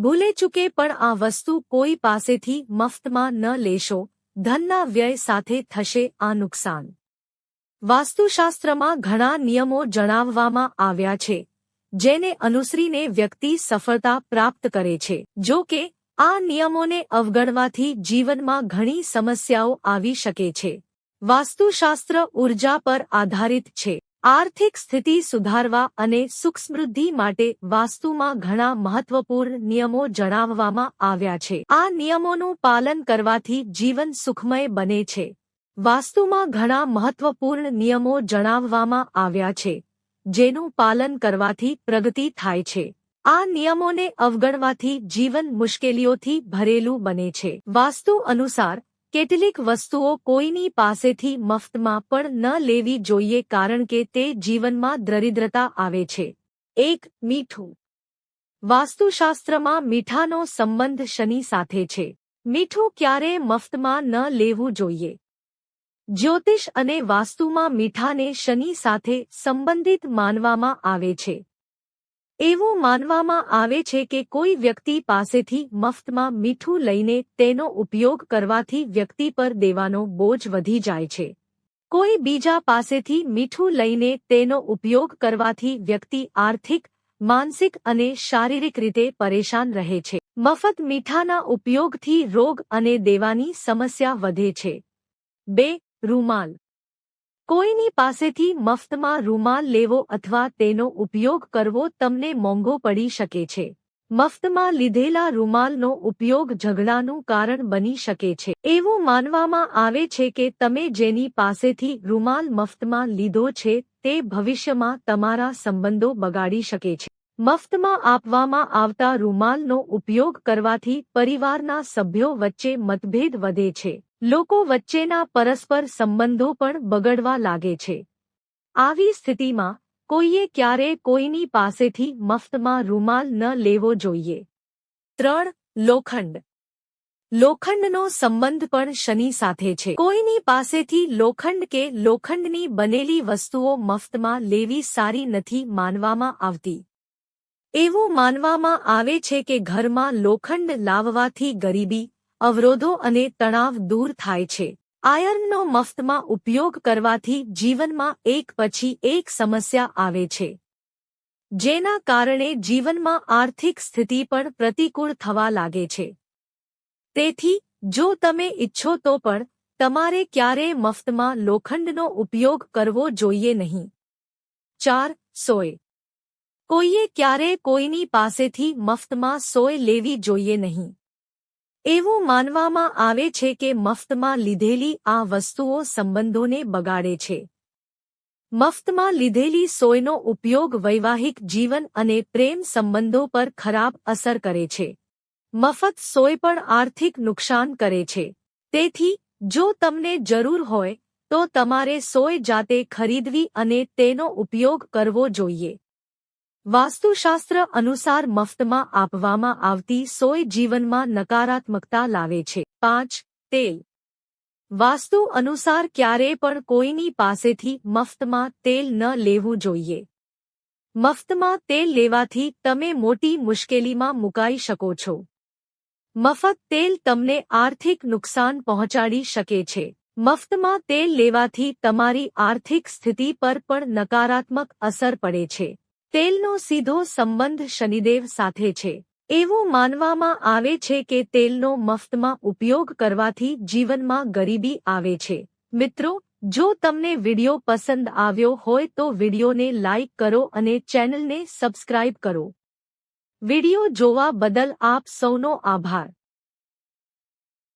ભૂલે ચૂકે પણ આ વસ્તુ કોઈ પાસેથી મફતમાં ન લેશો, ધનના વ્યય સાથે થશે આ નુકસાન. વાસ્તુશાસ્ત્રમાં ઘણા નિયમો જણાવવામાં આવ્યા છે, જેને અનુસરીને વ્યક્તિ સફળતા પ્રાપ્ત કરે છે. જો કે, આ નિયમોને અવગણવાથી જીવનમાં ઘણી સમસ્યાઓ આવી શકે છે. વાસ્તુશાસ્ત્ર ઊર્જા પર આધારિત છે. આર્થિક સ્થિતિ સુધારવા અને સુખ સમૃદ્ધિ માટે વાસ્તુમાં ઘણા મહત્વપૂર્ણ નિયમો જણાવવામાં આવ્યા છે. આ નિયમોનું પાલન કરવાથી જીવન સુખમય બને છે. વાસ્તુમાં ઘણા મહત્વપૂર્ણ નિયમો જણાવવામાં આવ્યા છે, જેનું પાલન કરવાથી પ્રગતિ થાય છે. આ નિયમોને અવગણવાથી જીવન મુશ્કેલીઓથી ભરેલું બને છે. વાસ્તુ અનુસાર કેટલીક વસ્તુઓ કોઈની પાસેથી મફતમાં પણ ન લેવી જોઈએ કારણ કે તે જીવનમાં દરિદ્રતા આવે છે. 1. મીઠું. વાસ્તુશાસ્ત્રમાં મીઠાનો સંબંધ શનિ સાથે છે. મીઠું ક્યારેય મફતમાં ન લેવું જોઈએ. જ્યોતિષ અને વાસ્તુમાં મીઠાને શનિ સાથે સંબંધિત માનવામાં આવે છે. એવું માનવામાં આવે છે કે કોઈ વ્યક્તિ પાસેથી મફતમાં મીઠું લઈને તેનો ઉપયોગ કરવાથી વ્યક્તિ પર દેવાનો બોજ વધી જાય છે. કોઈ બીજા પાસેથી મીઠું લઈને તેનો ઉપયોગ કરવાથી વ્યક્તિ આર્થિક, માનસિક અને શારીરિક રીતે પરેશાન રહે છે. મફત મીઠાના ઉપયોગથી રોગ અને દેવાની સમસ્યા વધે છે. 2. રૂમાલ. કોઈની પાસેથી મફતમાં રૂમાલ લેવો અથવા તેનો ઉપયોગ કરવો તમને મોંઘો પડી શકે છે. મફતમાં લીધેલા રૂમાલનો ઉપયોગ ઝઘડાનું કારણ બની શકે છે. એવું માનવામાં આવે છે કે તમે જેની પાસેથી રૂમાલ મફતમાં લીધો છે તે ભવિષ્યમાં તમારા સંબંધો બગાડી શકે છે. મફતમાં આપવામાં આવતા રૂમાલનો ઉપયોગ કરવાથી પરિવારના સભ્યો વચ્ચે મતભેદ વધે છે. લોકો વચ્ચેના પરસ્પર સંબંધો પણ બગડવા લાગે છે. આવી સ્થિતિમાં કોઈએ ક્યારેય કોઈની પાસેથી મફતમાં રૂમાલ ન લેવો જોઈએ. 3. લોખંડ. લોખંડનો સંબંધ પણ શનિ સાથે છે. કોઈની પાસેથી લોખંડ કે લોખંડની બનેલી વસ્તુઓ મફતમાં લેવી સારી નથી માનવામાં આવતી. એવું માનવામાં આવે છે કે ઘરમાં લોખંડ લાવવાથી ગરીબી, અવરોધો અને તણાવ દૂર થાય છે. આયર્નનો મફતમાં ઉપયોગ કરવાથી જીવનમાં એક પછી એક સમસ્યા આવે છે, જેના કારણે જીવનમાં આર્થિક સ્થિતિ પણ પ્રતિકૂળ થવા લાગે છે. તેથી, જો તમે ઈચ્છો તો પણ તમારે ક્યારેય મફતમાં લોખંડનો ઉપયોગ કરવો જોઈએ નહીં. 4. સોય. કોઈએ ક્યારેય કોઈની પાસેથી મફતમાં સોય લેવી જોઈએ નહીં. એવું માનવામાં આવે છે કે મફતમાં લીધેલી આ વસ્તુઓ સંબંધોને બગાડે છે. મફતમાં લીધેલી સોયનો ઉપયોગ વૈવાહિક જીવન અને પ્રેમ સંબંધો પર ખરાબ અસર કરે છે. મફત સોય પણ આર્થિક નુકસાન કરે છે. તેથી, જો તમને જરૂર હોય તો તમારે સોય જાતે ખરીદવી અને તેનો ઉપયોગ કરવો જોઈએ. વાસ્તુશાસ્ત્ર અનુસાર મફતમાં આપવામાં આવતી સોય જીવનમાં નકારાત્મકતા લાવે છે. 5. તેલ. વાસ્તુ અનુસાર ક્યારેય પણ કોઈની પાસેથી મફતમાં તેલ ન લેવું જોઈએ. મફતમાં તેલ લેવાથી તમે મોટી મુશ્કેલીમાં મુકાઈ શકો છો. મફત તેલ તમને આર્થિક નુકસાન પહોંચાડી શકે છે. મફતમાં તેલ લેવાથી તમારી આર્થિક સ્થિતિ પર પણ નકારાત્મક અસર પડે છે. તેલનો સીધો સંબંધ શનિદેવ સાથે છે. એવું માનવામાં આવે છે કે તેલનો મફતમાં ઉપયોગ કરવાથી જીવનમાં ગરીબી આવે છે. મિત્રો, જો તમને વિડિયો પસંદ આવ્યો હોય તો વિડિયોને લાઇક કરો અને ચેનલને સબસ્ક્રાઇબ કરો. વિડિયો જોવા બદલ આપ સૌનો આભાર.